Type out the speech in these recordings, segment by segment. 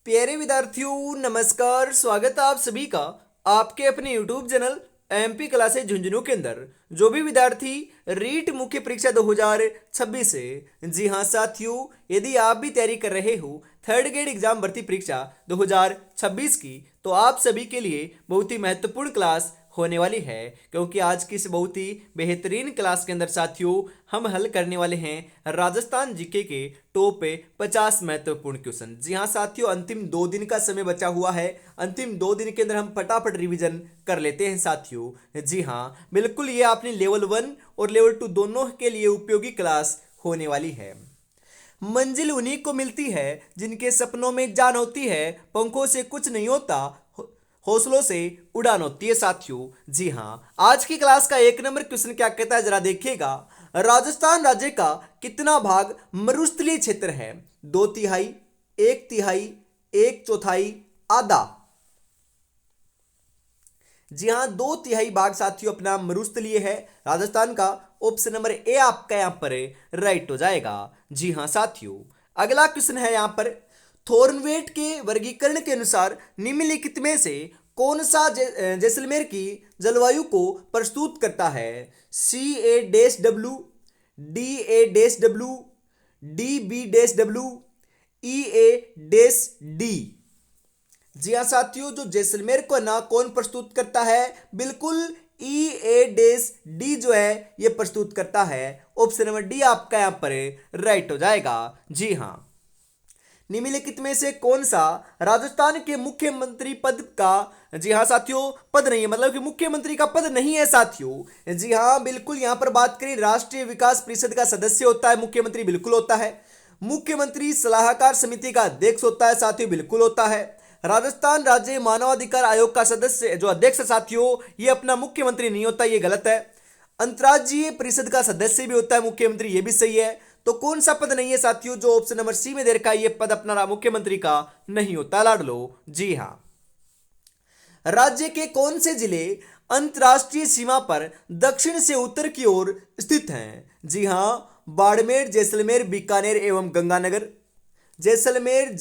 प्यारे विद्यार्थियों नमस्कार। स्वागत है आप सभी का आपके अपने YouTube channel MP classes Jhunjhunu के अंदर। जो भी विद्यार्थी रीट मुख्य परीक्षा 2026 से, जी हाँ साथियों, यदि आप भी तैयारी कर रहे हो थर्ड ग्रेड एग्जाम भर्ती परीक्षा 2026 की, तो आप सभी के लिए बहुत ही महत्वपूर्ण क्लास होने वाली है, क्योंकि आज की इस बहुत ही बेहतरीन क्लास के अंदर साथियों हम हल करने वाले हैं राजस्थान जीके के टॉप 50 महत्वपूर्ण क्वेश्चन। जी हाँ साथियों, अंतिम 2 दिन का समय बचा हुआ है। अंतिम 2 दिन के अंदर हम फटाफट रिवीजन कर लेते हैं साथियों। जी हाँ बिल्कुल, ये आपने लेवल 1 और लेवल 2 दोनों के लिए उपयोगी क्लास होने वाली है। मंजिल उन्हीं को मिलती है जिनके सपनों में जान होती है, पंखों से कुछ नहीं होता, हौसलों से उड़ान होती है साथियों। जी हाँ, आज की क्लास का 1 नंबर क्वेश्चन क्या कहता है, जरा देखिएगा। राजस्थान राज्य का कितना भाग मरुस्थलीय क्षेत्र है? 2/3, 1/3, 1/4, आधा। जी हाँ, 2/3 भाग साथियों अपना मरुस्थलीय है राजस्थान का। ऑप्शन नंबर ए आपका यहाँ पर राइट हो जाएगा। जी हाँ साथियों, अगला क्वेश्चन है यहाँ पर। थोर्नवेट के वर्गीकरण के अनुसार निम्नलिखित में से कौन सा जैसलमेर की जलवायु को प्रस्तुत करता है? CA-W, DA-W, DB-W, EA-D। जी हाँ साथियों, जो जैसलमेर को ना कौन प्रस्तुत करता है? बिल्कुल EA-D जो है ये प्रस्तुत करता है। ऑप्शन नंबर डी आपका यहाँ पर राइट हो जाएगा। जी हाँ, निम्नलिखित में से कौन सा राजस्थान के मुख्यमंत्री पद का, जी हाँ साथियों, पद नहीं है, मतलब कि मुख्यमंत्री का पद नहीं है साथियों। जी हाँ बिल्कुल, यहां पर बात करें राष्ट्रीय विकास परिषद का सदस्य होता है मुख्यमंत्री, बिल्कुल होता है। मुख्यमंत्री सलाहकार समिति का अध्यक्ष होता है साथियों, बिल्कुल होता है। राजस्थान राज्य मानवाधिकार आयोग का सदस्य जो अध्यक्ष साथियों, ये अपना मुख्यमंत्री नहीं होता, ये गलत है। अंतर्राज्यीय परिषद का सदस्य भी होता है मुख्यमंत्री, ये भी सही है। तो कौन सा पद नहीं है साथियों? जो ऑप्शन नंबर सी में दे रखा है, ये पद अपना मुख्यमंत्री का नहीं होता, लाड लो। जी हाँ, राज्य के कौन से जिले अंतर्राष्ट्रीय सीमा पर दक्षिण से उत्तर की ओर स्थित हैं? जी हाँ, बाड़मेर, जैसलमेर, बीकानेर एवं गंगानगर। जैसलमेर,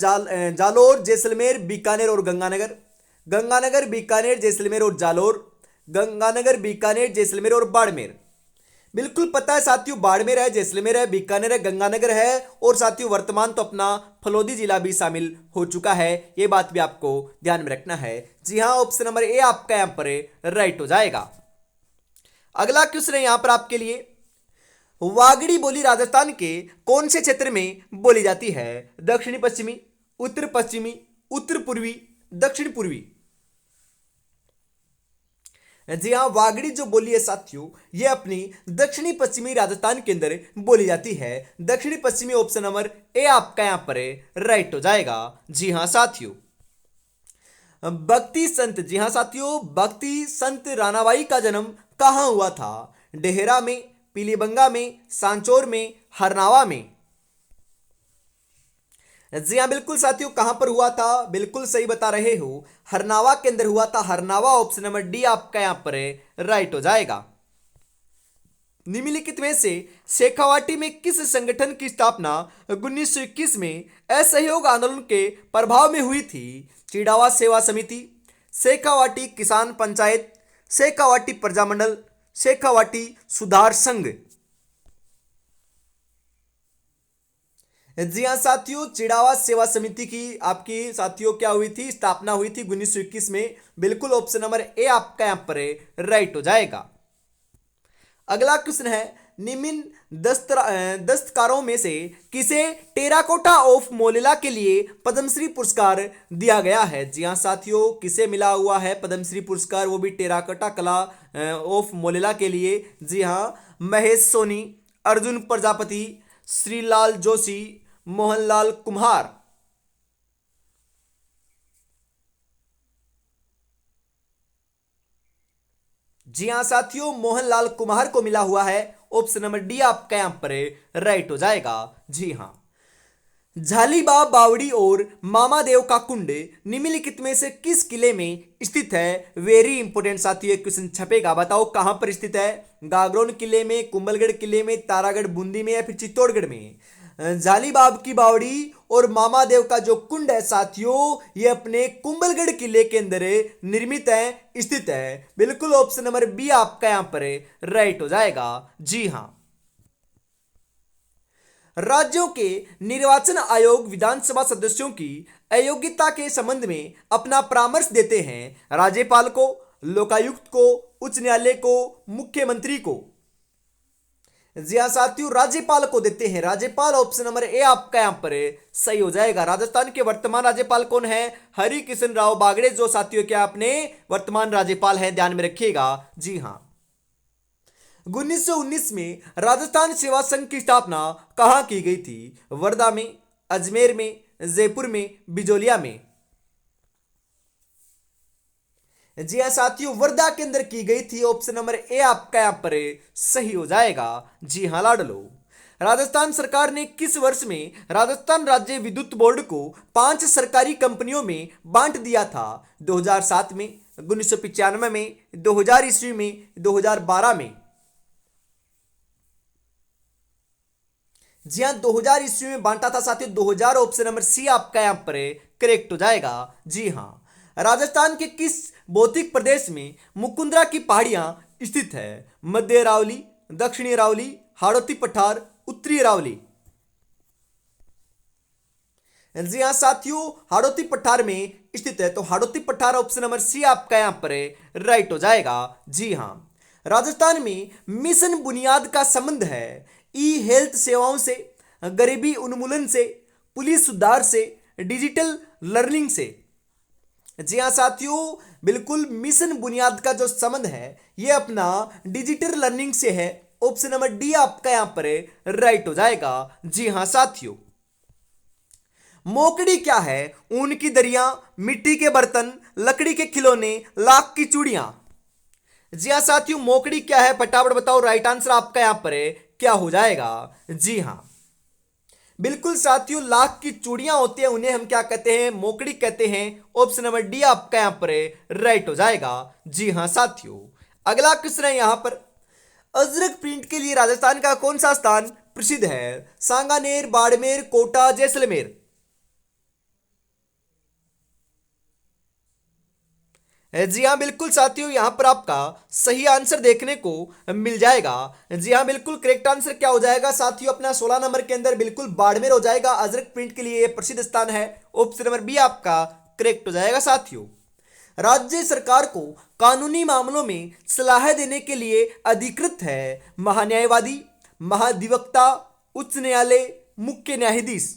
जालोर, जैसलमेर, बीकानेर और गंगानगर। गंगानगर, बीकानेर, जैसलमेर और जालोर। गंगानगर, बीकानेर, जैसलमेर और बाड़मेर। बिल्कुल पता है साथियों, बाड़मेर है, जैसलमेर है, बीकानेर है, गंगानगर है, और साथियों वर्तमान तो अपना फलोदी जिला भी शामिल हो चुका है, ये बात भी आपको ध्यान में रखना है। जी हाँ, ऑप्शन नंबर ए आपका यहां पर राइट हो जाएगा। अगला क्वेश्चन है यहां पर आपके लिए। वागड़ी बोली राजस्थान के कौन से क्षेत्र में बोली जाती है? दक्षिणी पश्चिमी, उत्तर पश्चिमी, उत्तर पूर्वी, दक्षिण पूर्वी। जी हाँ, वागड़ी जो बोली है साथियों, ये अपनी दक्षिणी पश्चिमी राजस्थान के अंदर बोली जाती है। दक्षिणी पश्चिमी ऑप्शन नंबर ए आपका यहां पर राइट हो जाएगा। जी हाँ साथियों, भक्ति संत, जी हाँ साथियों, भक्ति संत रानाबाई का जन्म कहाँ हुआ था? डेहरा में, पीलीबंगा में, सांचौर में, हरनावा में। जी हाँ बिल्कुल साथियों, कहां पर हुआ था? बिल्कुल सही बता रहे हो, हरनावा के अंदर हुआ था। हरनावा ऑप्शन नंबर डी आपका यहां पर राइट हो जाएगा। निम्नलिखित में से शेखावाटी में किस संगठन की स्थापना 1921 में असहयोग आंदोलन के प्रभाव में हुई थी? चिड़ावा सेवा समिति, शेखावाटी किसान पंचायत, शेखावाटी प्रजामंडल, शेखावाटी सुधार संघ। जी हाँ साथियों, चिड़ावा सेवा समिति की आपकी साथियों क्या हुई थी? स्थापना हुई थी 1921 में। बिल्कुल ऑप्शन नंबर ए आपका यहां पर राइट हो जाएगा। अगला क्वेश्चन है, निम्न दस्तकारों में से किसे टेराकोटा ऑफ मोलेला के लिए पद्मश्री पुरस्कार दिया गया है? जी हाँ साथियों, किसे मिला हुआ है पद्मश्री पुरस्कार, वो भी टेराकोटा कला ऑफ मोलेला के लिए? जी हाँ, महेश सोनी, अर्जुन प्रजापति, श्रीलाल जोशी, मोहनलाल कुम्हार। जी हाँ साथियों, मोहनलाल कुमार को मिला हुआ है। ऑप्शन नंबर डी आपका यहां पर राइट हो जाएगा। जी हाँ, झालीबा बावड़ी और मामादेव का कुंड निम्नलिखित में से किस किले में स्थित है? वेरी इंपोर्टेंट साथियों, क्वेश्चन छपेगा, बताओ कहां पर स्थित है? गागरोन किले में, कुंभलगढ़ किले में, तारागढ़ बूंदी में, या फिर चित्तौड़गढ़ में? झालीबाब की बावड़ी और मामादेव का जो कुंड है साथियों, ये अपने कुंभलगढ़ किले के अंदर निर्मित है, स्थित है। बिल्कुल ऑप्शन नंबर बी आपका यहां पर राइट हो जाएगा। जी हां। राज्यों के निर्वाचन आयोग विधानसभा सदस्यों की अयोग्यता के संबंध में अपना परामर्श देते हैं राज्यपाल को, लोकायुक्त को, उच्च न्यायालय को, मुख्यमंत्री को। जी हाँ साथियों, राज्यपाल को देते हैं। राज्यपाल ऑप्शन नंबर ए आपका यहां पर सही हो जाएगा। राजस्थान के वर्तमान राज्यपाल कौन है? हरि किशन राव बागड़े, जो साथियों क्या अपने वर्तमान राज्यपाल हैं, ध्यान में रखिएगा। जी हां। 1919 में राजस्थान सेवा संघ की स्थापना कहां की गई थी? वर्धा में, अजमेर में, जयपुर में, बिजोलिया में। जी हाँ साथियों, वर्धा के अंदर की गई थी। ऑप्शन नंबर ए आपका यहां पर सही हो जाएगा। जी हाँ लाडलो। राजस्थान सरकार ने किस वर्ष में राजस्थान राज्य विद्युत बोर्ड को 5 सरकारी कंपनियों में बांट दिया था? 2007 में, 1995 में, 2000 ईस्वी में, 2012 में। जी हाँ, 2000 ईस्वी में बांटा था साथियों। 2000 ऑप्शन नंबर सी आपका यहां पर करेक्ट हो जाएगा। जी हाँ। राजस्थान के किस भौतिक प्रदेश में मुकुंदरा की पहाड़ियां स्थित है? मध्य अरावली, दक्षिणी अरावली, हाड़ौती पठार, उत्तरी अरावली। जी हाँ साथियों, हाड़ौती पठार में स्थित है, तो हाड़ौती पठार ऑप्शन नंबर सी आपका यहां पर राइट हो जाएगा। जी हाँ। राजस्थान में मिशन बुनियाद का संबंध है ई हेल्थ सेवाओं से, गरीबी उन्मूलन से, पुलिस सुधार से, डिजिटल लर्निंग से। जी हाँ साथियों, बिल्कुल मिशन बुनियाद का जो संबंध है ये अपना डिजिटल लर्निंग से है। ऑप्शन नंबर डी आपका यहां पर राइट हो जाएगा। जी हाँ साथियों। मोकड़ी क्या है? ऊन की दरियां, मिट्टी के बर्तन, लकड़ी के खिलौने, लाख की चूड़ियां। जी हाँ साथियों, मोकड़ी क्या है? फटाफट बताओ। राइट आंसर आपका यहां पर क्या हो जाएगा? जी हाँ, बिल्कुल साथियों, लाख की चूड़ियां होती है, उन्हें हम क्या कहते हैं? मोकड़ी कहते हैं। ऑप्शन नंबर डी आपका यहां पर राइट हो जाएगा। जी हां साथियों। अगला क्वेश्चन है यहां पर, अजरक प्रिंट के लिए राजस्थान का कौन सा स्थान प्रसिद्ध है? सांगानेर, बाड़मेर, कोटा, जैसलमेर। जी हाँ बिल्कुल साथियों, यहां पर आपका सही आंसर देखने को मिल जाएगा। जी हाँ बिल्कुल करेक्ट आंसर क्या हो जाएगा साथियों? अपना 16 नंबर के अंदर बिल्कुल बाड़मेर हो जाएगा। अजरक प्रिंट के लिए प्रसिद्ध स्थान है। ऑप्शन नंबर बी आपका करेक्ट हो जाएगा साथियों। राज्य सरकार को कानूनी मामलों में सलाह देने के लिए अधिकृत है महान्यायवादी, महाधिवक्ता, उच्च न्यायालय, मुख्य न्यायाधीश।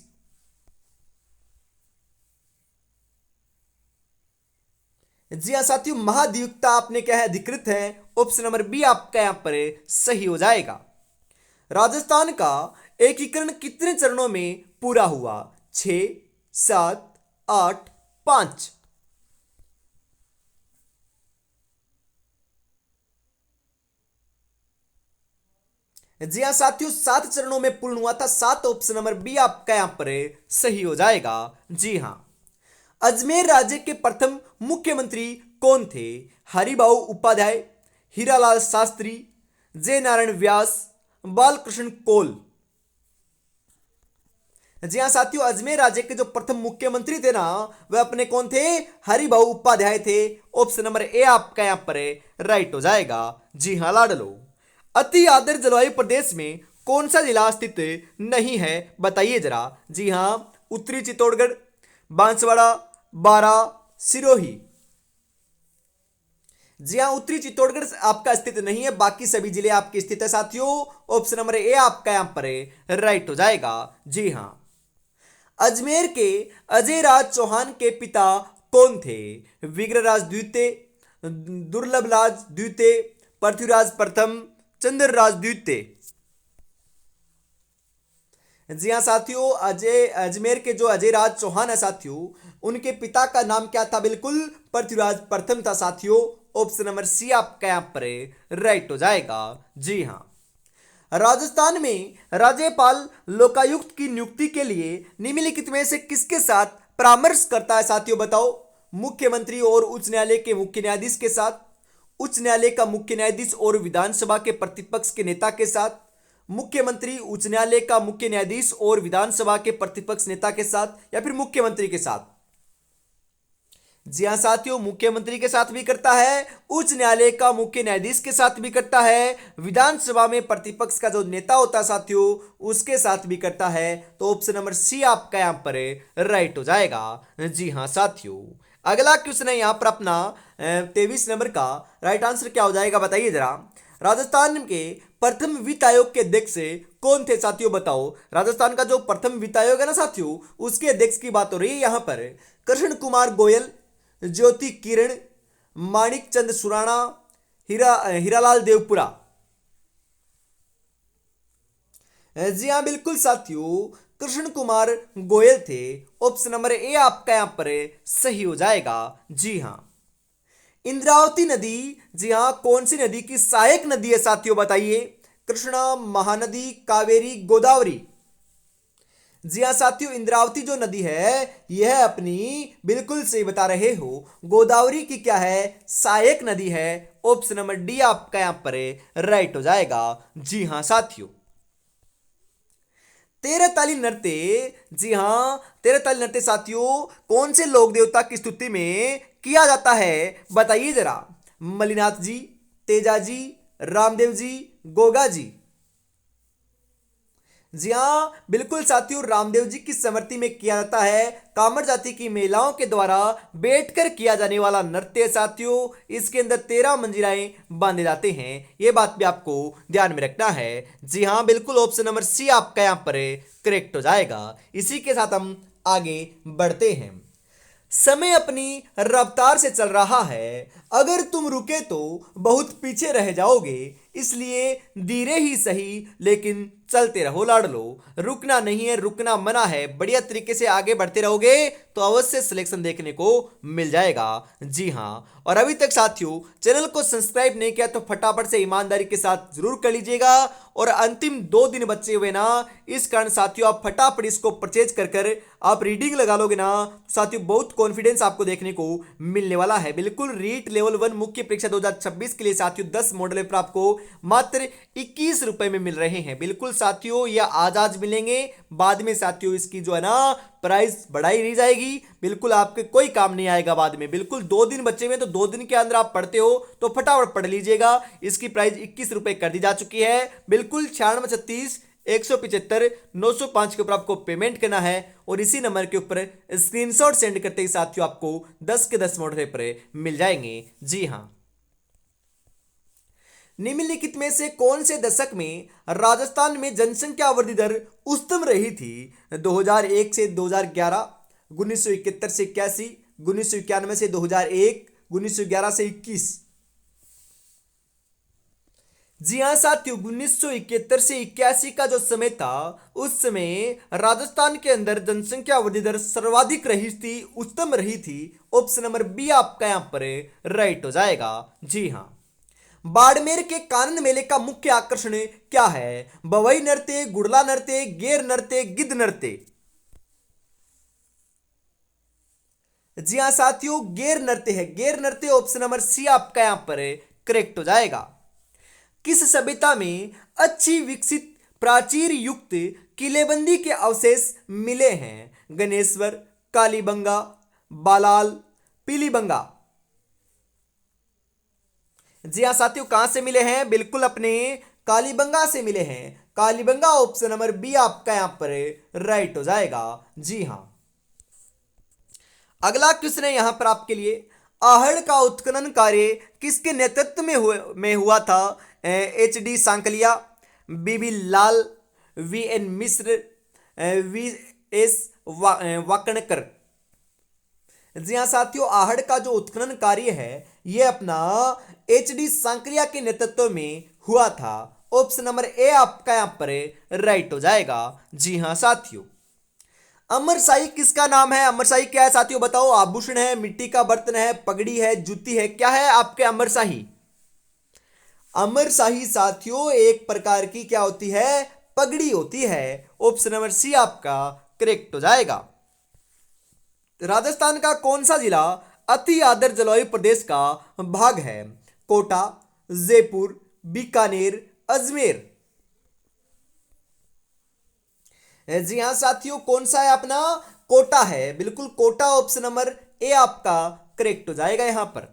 जी हाँ साथियों, महाधिवक्ता आपने क्या है? अधिकृत है। ऑप्शन नंबर बी आपका यहां पर सही हो जाएगा। राजस्थान का एकीकरण कितने चरणों में पूरा हुआ? 6, 7, 8, 5। जी हाँ साथियों, 7 चरणों में पूर्ण हुआ था। 7 ऑप्शन नंबर बी आपका यहां पर सही हो जाएगा। जी हाँ। अजमेर राज्य के प्रथम मुख्यमंत्री कौन थे? हरिभाऊ उपाध्याय, हीरालाल शास्त्री, जय नारायण व्यास, बालकृष्ण कोल। जी हाँ साथियों, अजमेर राज्य के जो प्रथम मुख्यमंत्री थे ना, वह अपने कौन थे? हरिभाऊ उपाध्याय थे। ऑप्शन नंबर ए आपका यहां पर राइट हो जाएगा। जी हाँ लाडलो। अति आर्द्र जलवायु प्रदेश में कौन सा जिला स्थित नहीं है? बताइए जरा। जी हाँ, उत्तरी चित्तौड़गढ़, बांसवाड़ा, बारा, सिरोही। जी हाँ, उत्तरी चित्तौड़गढ़ आपका स्थित नहीं है, बाकी सभी जिले आपके स्थित है साथियों। ऑप्शन नंबर ए आपका यहां पर राइट हो जाएगा। जी हाँ। अजमेर के अजय राज चौहान के पिता कौन थे? विग्रहराज द्वितीय, दुर्लभ राज द्वितीय, पृथ्वीराज प्रथम, चंद्रराज द्वितीय। जी हाँ साथियों, अजमेर के जो अजय राज चौहान है साथियों, उनके पिता का नाम क्या था? बिल्कुल पृथ्वीराज प्रथम था साथियों। ऑप्शन नंबर सी आपका यहां पर राइट हो जाएगा। जी हाँ। राजस्थान में राज्यपाल लोकायुक्त की नियुक्ति के लिए निम्नलिखित में से किसके साथ परामर्श करता है साथियों? बताओ। मुख्यमंत्री और उच्च न्यायालय के मुख्य न्यायाधीश के साथ, उच्च न्यायालय का मुख्य न्यायाधीश और विधानसभा के प्रतिपक्ष के नेता के साथ, मुख्यमंत्री, उच्च न्यायालय का मुख्य न्यायाधीश और विधानसभा के प्रतिपक्ष नेता के साथ या फिर मुख्यमंत्री के साथ? जी हाँ साथियों, मुख्यमंत्री के साथ भी करता है, उच्च न्यायालय का मुख्य न्यायाधीश के साथ भी करता है, विधानसभा में प्रतिपक्ष का जो नेता होता है साथियों उसके साथ भी करता है। तो ऑप्शन नंबर सी आपका यहां पर राइट हो जाएगा। जी हाँ साथियों, अगला क्वेश्चन है यहां पर अपना 23 नंबर का राइट आंसर क्या हो जाएगा बताइए जरा। राजस्थान के प्रथम वित्त आयोग के अध्यक्ष कौन थे साथियों बताओ। राजस्थान का जो प्रथम वित्त आयोग है ना साथियों उसके अध्यक्ष की बात हो रही है यहां पर। कृष्ण कुमार गोयल, ज्योति किरण, माणिक चंद सुराणा, हीरालाल देवपुरा। जी हाँ बिल्कुल साथियों, कृष्ण कुमार गोयल थे। ऑप्शन नंबर ए आपका यहां पर सही हो जाएगा। जी हाँ, इंद्रावती नदी, जी हाँ कौन सी नदी की सहायक नदी है साथियों बताइए। कृष्णा, महानदी, कावेरी, गोदावरी। जी हाँ साथियों, इंद्रावती जो नदी है यह अपनी बिल्कुल सही बता रहे हो, गोदावरी की क्या है सहायक नदी है। ऑप्शन नंबर डी आपका यहां पर राइट हो जाएगा। जी हाँ साथियों, तेरह ताली नृत्य, जी हाँ तेरह ताली नृत्य साथियों कौन से लोक देवता की स्तुति में किया जाता है बताइए जरा। मलिनाथ जी, तेजा जी, रामदेव जी, गोगा जी। जी हाँ बिल्कुल साथियों, रामदेव जी की स्मृति में किया जाता है। कामर जाति की महिलाओं के द्वारा बैठकर किया जाने वाला नृत्य साथियों, इसके अंदर 13 मंजिलाएं बांधे जाते हैं, ये बात भी आपको ध्यान में रखना है। जी हाँ बिल्कुल, ऑप्शन नंबर सी आपका यहाँ पर करेक्ट हो जाएगा। इसी के साथ हम आगे बढ़ते हैं। समय अपनी रफ्तार से चल रहा है, अगर तुम रुके तो बहुत पीछे रह जाओगे, इसलिए धीरे ही सही लेकिन चलते रहो लाडलो। रुकना नहीं है, रुकना मना है, बढ़िया तरीके से आगे बढ़ते रहोगे तो अवश्य सिलेक्शन देखने को मिल जाएगा। जी हाँ, और अभी तक साथियों चैनल को सब्सक्राइब नहीं किया तो फटाफट से ईमानदारी के साथ जरूर कर लीजिएगा। और अंतिम 2 दिन बचे हुए ना, इस कारण साथियों आप फटाफट इसको परचेज कर आप रीडिंग लगा लोगे ना तो साथियों बहुत कॉन्फिडेंस आपको देखने को मिलने वाला है। बिल्कुल रीट लेवल 1 मुख्य परीक्षा 2026 के लिए साथियों 10 मॉडल पेपर आपको मात्र 21 रुपए में मिल रहे हैं। बिल्कुल साथियों ये आज मिलेंगे, बाद में साथियों इसकी जो है ना प्राइस बढ़ाई नहीं जाएगी, बिल्कुल आपके कोई काम नहीं आएगा बाद में। बिल्कुल 2 दिन बचे हुए तो 2 दिन के अंदर आप पढ़ते हो तो फटाफट पढ़ लीजिएगा। इसकी प्राइस 21 रुपए कर दी जा चुकी है। बिल्कुल 9636 175 905 के ऊपर आपको पेमेंट करना है और इसी नंबर के ऊपर स्क्रीनशॉट सेंड करते ही साथियों आपको 10 के 10 मॉडल पेपर मिल जाएंगे। जी हाँ, निम्नलिखित में से कौन से दशक में राजस्थान में जनसंख्या वृद्धि दर उच्चतम रही थी। 2001 से 2011, 1971 से 81, 1991 से 2001, 1911 से 21। जी हाँ साथियों, 1971 से 81 का जो समय था उस समय राजस्थान के अंदर जनसंख्या वृद्धि दर सर्वाधिक रही थी, उच्चतम रही थी। ऑप्शन नंबर बी आपका यहां पर राइट हो जाएगा। जी हाँ, बाड़मेर के कानन मेले का मुख्य आकर्षण क्या है। बवई नृत्य, गुड़ला नृत्य, गेर नृत्य, गिद्ध नृत्य। जी हाँ साथियों, गेर नृत्य है, गेर नृत्य। ऑप्शन नंबर सी आपका यहां पर करेक्ट हो जाएगा। किस सभ्यता में अच्छी विकसित प्राचीर युक्त किलेबंदी के अवशेष मिले हैं। गणेश्वर, कालीबंगा, बालाल, पीलीबंगा। जी हाँ साथियों, कहां से मिले हैं, बिल्कुल अपने कालीबंगा से मिले हैं। कालीबंगा ऑप्शन नंबर बी आपका यहां पर राइट हो जाएगा। जी हां, अगला क्वेश्चन है यहां पर आपके लिए। आहड़ का उत्खनन कार्य किसके नेतृत्व में हुआ था। HD सांकलिया, BB लाल, VN मिश्र, VS वाकणकर। जी हाँ साथियों, आहड़ का जो उत्खनन कार्य है यह अपना HD सांकलिया के नेतृत्व में हुआ था। ऑप्शन नंबर ए आपका यहां पर राइट हो जाएगा। जी हाँ साथियों, अमरशाही किसका नाम है। अमरशाही क्या है साथियों बताओ। आभूषण है, मिट्टी का बर्तन है, पगड़ी है, जूती है, क्या है आपके अमरशाही। अमरशाही साथियों एक प्रकार की क्या होती है, पगड़ी होती है। ऑप्शन नंबर सी आपका करेक्ट हो जाएगा। राजस्थान का कौन सा जिला अति आर्द्र जलवायु प्रदेश का भाग है। कोटा, जयपुर, बीकानेर, अजमेर। जी हाँ साथियों, कौन सा है अपना? कोटा है, बिल्कुल कोटा ऑप्शन नंबर ए आपका करेक्ट हो जाएगा यहां पर।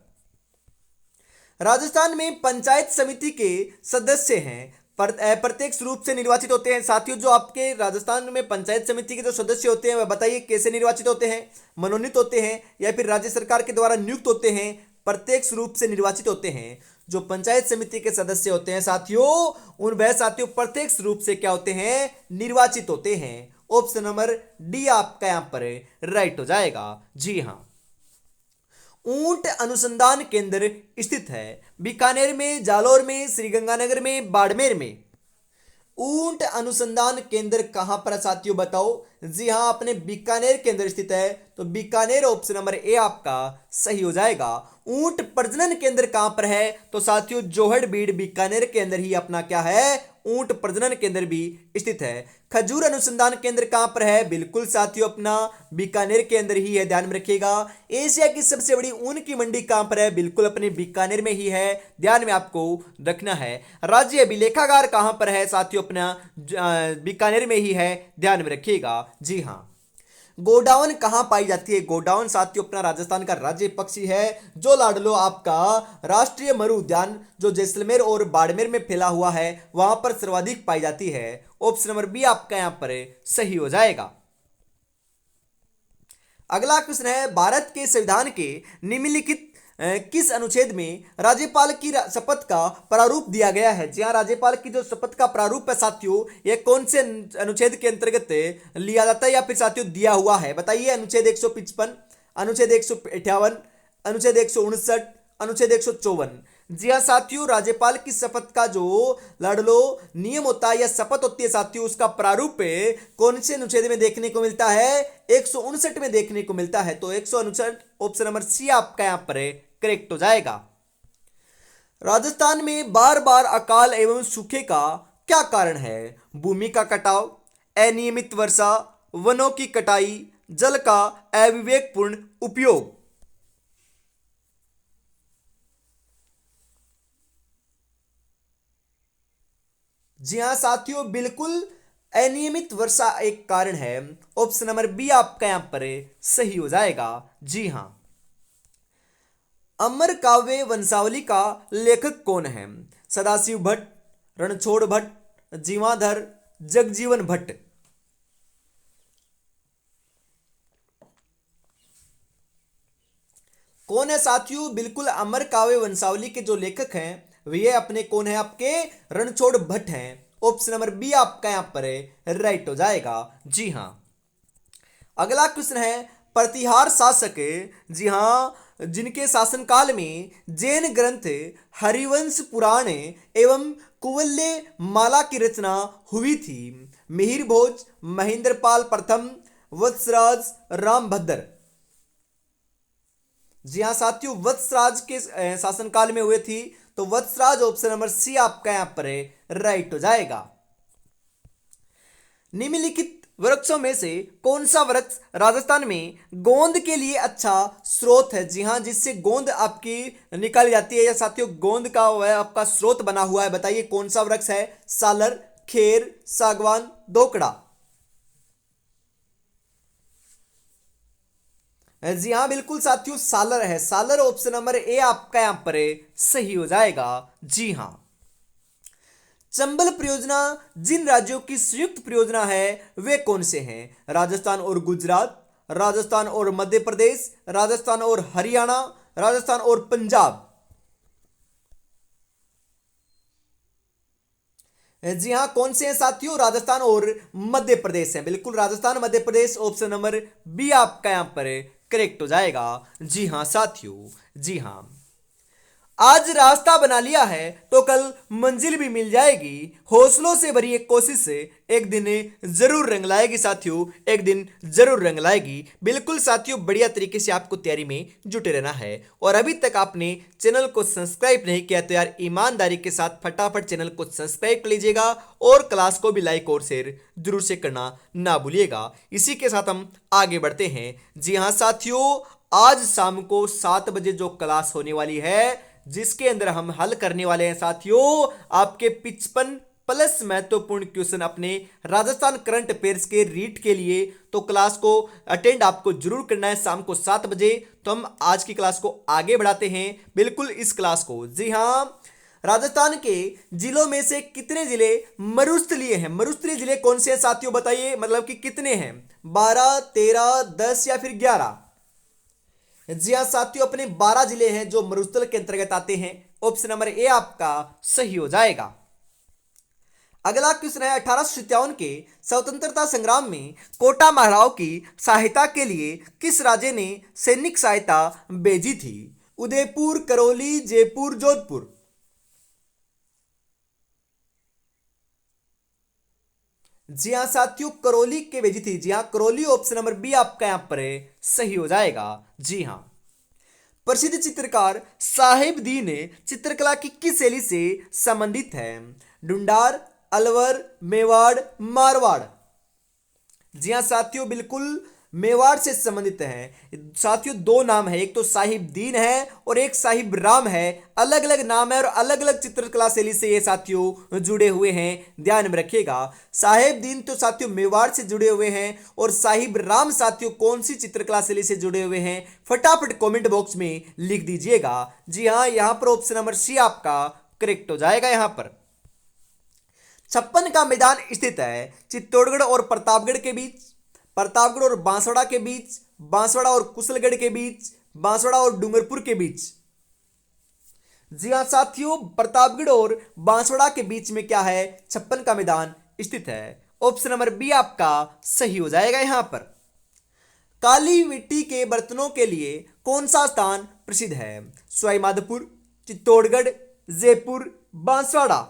राजस्थान में पंचायत समिति के सदस्य हैं प्रत्यक्ष रूप से निर्वाचित होते हैं। साथियों, जो आपके राजस्थान में पंचायत समिति के जो सदस्य होते हैं वह बताइए कैसे निर्वाचित होते हैं? मनोनीत होते हैं या फिर राज्य सरकार के द्वारा नियुक्त होते हैं? प्रत्यक्ष रूप से निर्वाचित होते हैं। जो पंचायत समिति के सदस्य होते हैं साथियों, उन वह साथियों प्रत्यक्ष रूप से क्या होते हैं? निर्वाचित होते हैं। ऑप्शन नंबर डी आपका यहां पर राइट हो जाएगा। जी हां, ऊंट अनुसंधान केंद्र स्थित है बीकानेर में, जालौर में, श्रीगंगानगर में, बाड़मेर में। ऊंट अनुसंधान केंद्र कहां पर है साथियों बताओ? जी हां, अपने बीकानेर के अंदर स्थित है, तो बीकानेर ऑप्शन नंबर ए आपका सही हो जाएगा। ऊंट प्रजनन केंद्र कहां पर है? तो साथियों जोहड़बीड़ बीकानेर के अंदर ही अपना क्या है? ऊंट प्रजनन केंद्र भी स्थित है। खजूर अनुसंधान केंद्र कहां पर है? बिल्कुल साथियों अपना बीकानेर के अंदर ही है, ध्यान में रखिएगा। एशिया की सबसे बड़ी ऊन की मंडी कहां पर है? बिल्कुल अपने बीकानेर में ही है, ध्यान में आपको रखना है। राज्य अभिलेखागार कहां पर है साथियों? अपना बीकानेर में ही है, ध्यान में रखिएगा। जी हां, गोडाउन कहां पाई जाती है? गोडाउन साथियों अपना राजस्थान का राज्य पक्षी है। जो लाडलो आपका राष्ट्रीय मरु उद्यान जो जैसलमेर और बाड़मेर में फैला हुआ है वहां पर सर्वाधिक पाई जाती है। ऑप्शन नंबर बी आपका यहां पर सही हो जाएगा। अगला क्वेश्चन है, भारत के संविधान के निम्नलिखित किस अनुच्छेद में राज्यपाल की शपथ का प्रारूप दिया गया है? जी हाँ, राज्यपाल की जो शपथ का प्रारूप है साथियों, यह कौन से अनुच्छेद के अंतर्गत लिया जाता है या फिर साथियों दिया हुआ है? बताइए। अनुच्छेद 155, अनुच्छेद 158, अनुच्छेद 159, अनुच्छेद 154। जी हाँ साथियों, राज्यपाल की शपथ का जो लाडलो नियम होता है या शपथ होती है साथियों, उसका प्रारूप कौन से अनुच्छेद में देखने को मिलता है? 159 में देखने को मिलता है। तो 159 ऑप्शन नंबर सी आपका यहां पर करेक्ट हो जाएगा। राजस्थान में बार बार अकाल एवं सूखे का क्या कारण है? भूमि का कटाव, अनियमित वर्षा, वनों की कटाई, जल का अविवेकपूर्ण उपयोग। जी हां साथियों, बिल्कुल अनियमित वर्षा एक कारण है। ऑप्शन नंबर बी आपका यहां पर सही हो जाएगा। जी हां, अमर काव्य वंशावली का लेखक कौन है? सदाशिव भट्ट, रणछोड़ भट्ट, जीवाधर, जगजीवन भट्ट। कौन है साथियों? बिल्कुल अमर काव्य वंशावली के जो लेखक हैं वे अपने कौन है? आपके रणछोड़ भट्ट हैं। ऑप्शन नंबर बी आपका यहां पर राइट हो जाएगा। जी हां, अगला क्वेश्चन है, प्रतिहार शासक, जी हां, जिनके शासनकाल में जैन ग्रंथ हरिवंश पुराण एवं कुवल्य माला की रचना हुई थी? मिहिर भोज, महेंद्रपाल प्रथम, वत्सराज, रामभद्र। जी हाँ साथियों, वत्सराज के शासनकाल में हुए थी, तो वत्सराज ऑप्शन नंबर सी आपका यहां पर राइट हो जाएगा। निम्नलिखित वृक्षों में से कौन सा वृक्ष राजस्थान में गोंद के लिए अच्छा स्रोत है? जी हां, जिससे गोंद आपकी निकाली जाती है या साथियों गोंद का वह आपका स्रोत बना हुआ है। बताइए कौन सा वृक्ष है? सालर, खेर, सागवान, दोकड़ा। जी हाँ बिल्कुल साथियों, सालर है। सालर ऑप्शन नंबर ए आपका यहां पर सही हो जाएगा। जी हाँ, चंबल परियोजना जिन राज्यों की संयुक्त परियोजना है वे कौन से हैं? राजस्थान और गुजरात, राजस्थान और मध्य प्रदेश, राजस्थान और हरियाणा, राजस्थान और पंजाब। जी हाँ, कौन से हैं साथियों? राजस्थान और मध्य प्रदेश हैं। बिल्कुल Rajasthan Madhya Pradesh option number B आपका यहां पर करेक्ट हो जाएगा। जी हाँ साथियों, जी हाँ, आज रास्ता बना लिया है तो कल मंजिल भी मिल जाएगी। हौसलों से भरी एक कोशिश से एक दिन जरूर रंग लाएगी साथियों, एक दिन जरूर रंग लाएगी। बिल्कुल साथियों, बढ़िया तरीके से आपको तैयारी में जुटे रहना है। और अभी तक आपने चैनल को सब्सक्राइब नहीं किया तो यार ईमानदारी के साथ फटाफट चैनल को सब्सक्राइब कर लीजिएगा और क्लास को भी लाइक और शेयर जरूर से करना ना भूलिएगा। इसी के साथ हम आगे बढ़ते हैं। जी हाँ साथियों, आज शाम को 7 बजे जो क्लास होने वाली है जिसके अंदर हम हल करने वाले हैं साथियों आपके 55 प्लस महत्वपूर्ण क्वेश्चन अपने राजस्थान करंट अफेयर्स के रीट के लिए, तो क्लास को अटेंड आपको जरूर करना है शाम को 7 बजे। तो हम आज की क्लास को आगे बढ़ाते हैं, बिल्कुल इस क्लास को। जी हाँ, राजस्थान के जिलों में से कितने जिले मरुस्थलीय हैं? मरुस्थलीय जिले कौन से हैं साथियों, बताइए, मतलब कि कितने हैं? 12, 13, 10 या फिर 11? जी हाँ साथियों, अपने 12 जिले हैं जो मरुस्थल के अंतर्गत आते हैं। ऑप्शन नंबर ए आपका सही हो जाएगा। अगला क्वेश्चन है, 1857 के स्वतंत्रता संग्राम में कोटा महाराव की सहायता के लिए किस राज्य ने सैनिक सहायता भेजी थी? उदयपुर, करौली, जयपुर, जोधपुर? जी हाँ साथियों, करौली के भेजी थी। जी हाँ, करौली, ऑप्शन नंबर बी आपका यहां पर है सही हो जाएगा। जी हाँ, प्रसिद्ध चित्रकार साहेबदीन चित्रकला की किस शैली से संबंधित है? ढूंढार, अलवर, मेवाड़, मारवाड़? जी हाँ साथियों, बिल्कुल मेवाड़ से संबंधित है। साथियों दो नाम है, एक तो साहिबदीन है और एक साहिब राम है। अलग अलग नाम है और अलग अलग चित्रकला शैली से ये साथियों जुड़े हुए हैं, ध्यान में रखिएगा। साहिबदीन तो साथियों मेवाड़ से जुड़े हुए हैं, और साहिब राम साथियों कौन सी चित्रकला शैली से जुड़े हुए हैं, फटाफट कॉमेंट बॉक्स में लिख दीजिएगा। जी हाँ, यहां पर ऑप्शन नंबर सी आपका करेक्ट हो जाएगा। यहां पर 56 का मैदान स्थित है चित्तौड़गढ़ और प्रतापगढ़ के बीच, प्रतापगढ़ और बांसवाड़ा के बीच, बांसवाड़ा और कुशलगढ़ के बीच, बांसवाड़ा और डूंगरपुर के बीच? जी हाँ साथियों, प्रतापगढ़ और बांसवाड़ा के बीच में क्या है? 56 का मैदान स्थित है। ऑप्शन नंबर बी आपका सही हो जाएगा। यहां पर काली मिट्टी के बर्तनों के लिए कौन सा स्थान प्रसिद्ध है? सवाईमाधोपुर, चित्तौड़गढ़, जयपुर, बांसवाड़ा?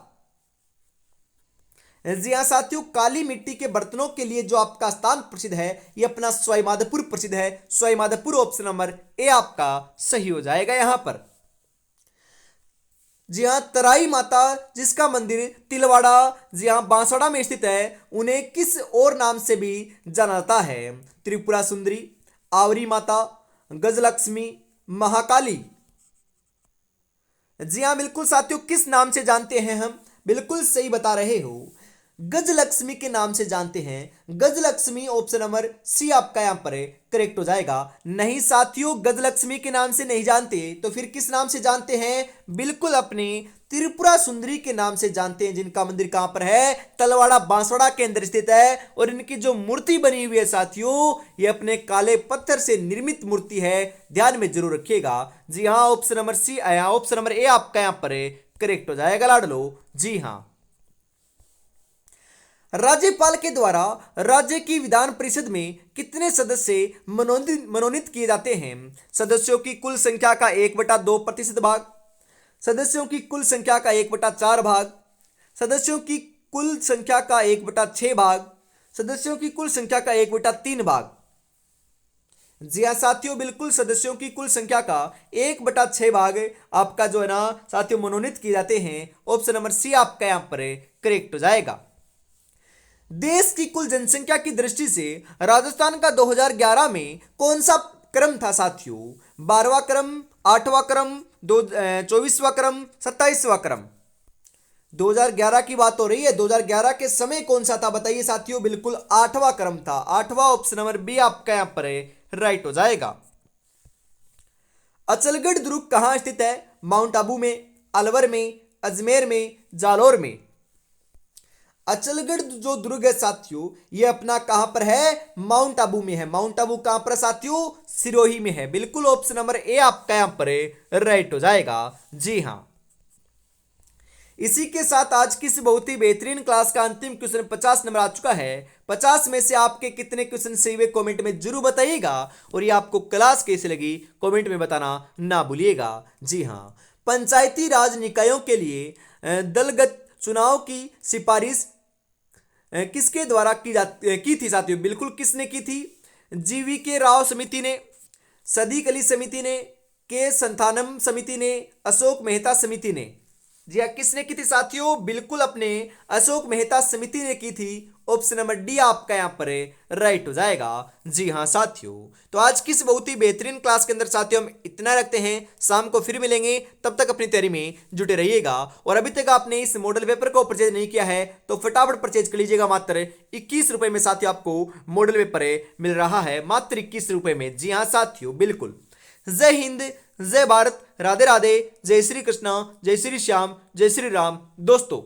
जी हाँ साथियों, काली मिट्टी के बर्तनों के लिए जो आपका स्थान प्रसिद्ध है ये अपना सवाईमाधोपुर प्रसिद्ध है। सवाईमाधोपुर, ऑप्शन नंबर ए आपका सही हो जाएगा। यहां पर जी हाँ, तराई माता जिसका मंदिर तिलवाड़ा, जी हाँ बांसवाड़ा में स्थित है, उन्हें किस और नाम से भी जाना जाता है? त्रिपुरा सुंदरी, आवरी माता, गजलक्ष्मी, महाकाली? जी हाँ बिल्कुल साथियों, किस नाम से जानते हैं हम? बिल्कुल सही बता रहे हो, गजलक्ष्मी के नाम से जानते हैं। गजलक्ष्मी, ऑप्शन नंबर सी आपका यहां पर करेक्ट हो जाएगा। नहीं साथियों, गजलक्ष्मी के नाम से नहीं जानते, तो फिर किस नाम से जानते हैं? बिल्कुल अपने त्रिपुरा सुंदरी के नाम से जानते हैं, जिनका मंदिर कहां पर है? तलवाड़ा, बांसवाड़ा के अंदर स्थित है। और इनकी जो मूर्ति बनी हुई है साथियों, ये अपने काले पत्थर से निर्मित मूर्ति है, ध्यान में जरूर रखिएगा। जी हाँ, option number C, option number A आपका यहां पर करेक्ट हो जाएगा लाडलो। जी हाँ, राज्यपाल के द्वारा राज्य की विधान परिषद में कितने सदस्य मनोनीत किए जाते हैं? सदस्यों की कुल संख्या का 1/2% भाग, सदस्यों की कुल संख्या का 1/4 भाग, सदस्यों की कुल संख्या का 1/6 भाग, सदस्यों की कुल संख्या का 1/3 भाग? जी हाँ साथियों, बिल्कुल सदस्यों की कुल संख्या का 1/6 भाग आपका जो है ना साथियों मनोनीत किए जाते हैं। ऑप्शन नंबर सी आपका यहां पर करेक्ट हो जाएगा। देश की कुल जनसंख्या की दृष्टि से राजस्थान का 2011 में कौन सा क्रम था साथियों? 12वां क्रम, 8वां क्रम, 24वां क्रम, 27वां क्रम? 2011 की बात हो रही है। 2011 के समय कौन सा था बताइए साथियों? बिल्कुल 8वां क्रम था। 8वां, ऑप्शन नंबर बी आपका यहां पर राइट हो जाएगा। अचलगढ़ दुर्ग कहां स्थित है? माउंट आबू में, अलवर में, अजमेर में, जालौर में? अचलगढ़ जो दुर्ग है साथियों, ये अपना कहां पर है? माउंट आबू में है। माउंट आबू कहां पर साथियों? सिरोही में है। बिल्कुल ऑप्शन नंबर ए आपका यहां पर राइट हो जाएगा। जी हां, इसी के साथ आज की इस बहुत ही बेहतरीन क्लास का अंतिम क्वेश्चन 50 नंबर आ चुका है। 50 में से आपके कितने क्वेश्चन सही हुए कमेंट में जरूर बताइएगा, और ये आपको क्लास कैसे लगी कमेंट में बताना ना भूलिएगा। जी हां, पंचायती राज निकायों के लिए दलगत चुनाव की सिफारिश किसके द्वारा की थी साथियों? बिल्कुल किसने की थी? जीवीके राव समिति ने, सदीक अली समिति ने, के संथानम समिति ने, अशोक मेहता समिति ने? जी हाँ, किसने की थी साथियों? बिल्कुल अपने अशोक मेहता समिति ने की थी। ऑप्शन नंबर डी आपका यहाँ पर राइट हो जाएगा। जी हाँ साथियों, तो आज की इस बहुत ही बेहतरीन क्लास के अंदर साथियों हम इतना रखते हैं। शाम को फिर मिलेंगे, तब तक अपनी तैयारी में जुटे रहिएगा। और अभी तक आपने इस मॉडल पेपर को परचेज नहीं किया है तो फटाफट परचेज कर लीजिएगा। मात्र 21 रुपए में साथियों आपको मॉडल पेपर मिल रहा है, मात्र 21 रुपए में। जी हाँ साथियों बिल्कुल। जय हिंद, जय भारत, राधे राधे, जय श्री कृष्णा, जय श्री श्याम, जय श्री राम दोस्तों।